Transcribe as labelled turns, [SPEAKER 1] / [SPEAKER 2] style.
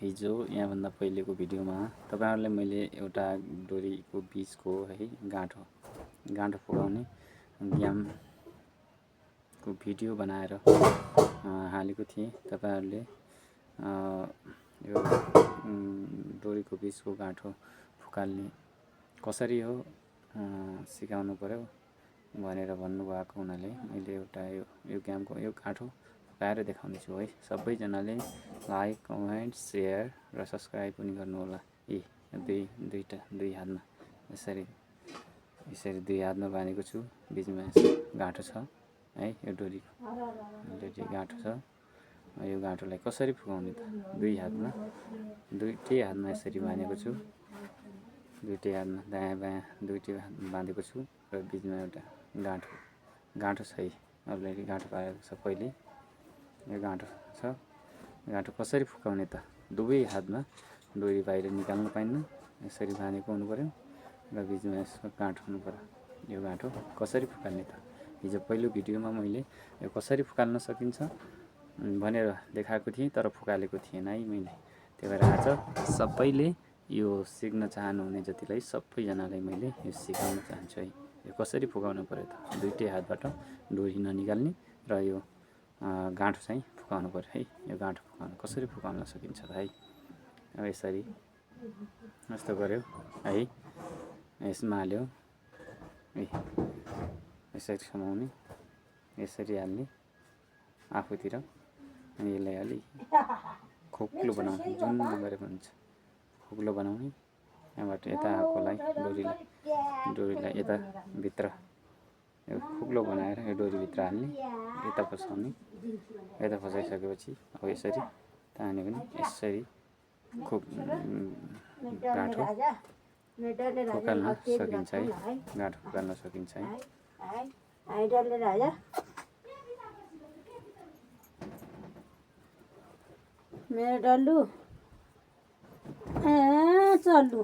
[SPEAKER 1] हिजो यहाँभन्दा पहिलेको भिडियोमा तपाईहरुलाई मैले एउटा डोरीको बीचको है गाँठो फुकाउने गेमको भिडियो बनाएर हालेको थिएँ। तपाईहरुले यो डोरीको बीचको गाँठो फुकाल्ने कसरी हो सिकाउनु पर्यो भनेर भन्नुभएको हुनाले मैले एउटा यो गेमको यो गाँठो फुकाएर देखाउने छु है। सबैजनाले लाइक, कमेन्ट, शेयर र सब्स्क्राइब पनि गर्नु होला। दुई हातमा यसरी दुई हातमा बाँधेको छु। बीचमा गाँठो छ है, यो डोरीको गाँठो छ। यो गाँठोलाई कसरी फुकाउने त? दुईटै हातमा यसरी बाँधेको छु। दुईटै हातमा दायाँ बायाँ दुईटै हातमा बाँधेको छु र बीचमा एउटा गाँठो छ है। अलरेडी गाँठो पारेको छ पहिले। यो गाँठो छ। गाँठो कसरी फुकाउने त? दुवै हातमा डोरी बाहिर निकाल्नु पाइन्न, यसरी बाँधेको हुनु पर्यो र बीचमा यसको गाँठो हुनु पर्यो। यो गाँठो कसरी फुकाल्ने त? हिजो पहिलो भिडियोमा मैले यो कसरी फुकाल्न सकिन्छ भनेर देखाएको थिएँ, तर फुकालेको थिएन है मैले। त्यही भएर आज सबैले यो सिक्न चाहनुहुने जतिलाई सबैजनालाई मैले यो सिकाउन चाहन्छु है। यो कसरी फुकाउनु पर्यो त? दुईटै हातबाट डोरी ननिकाल्ने र यो गाँठो चाहिँ फुकाउनु पर्यो है। यो गाँठो कसरी फुकाउन सकिन्छ त है? अब यसरी यस्तो गर्यो है, यसमा हाल्यो है, यसरी समाउने, यसरी हाल्ने आफूतिर, अनि यसलाई अलि खोक्लो बनाउने, जुन गरेको हुन्छ खोक्लो बनाउने। यहाँबाट यता आएकोलाई डोरीलाई यता भित्र यो खोक्लो बनाएर यो डोरी भित्र हाल्ने, यता फसाउने। यता फसाइसकेपछि अब यसरी तान्यो भने यसरी गाँठो फुकाल्न सकिन्छ है। गाँठो फुकाल्न सकिन्छ है।
[SPEAKER 2] मेरो डल्लु चल्लु।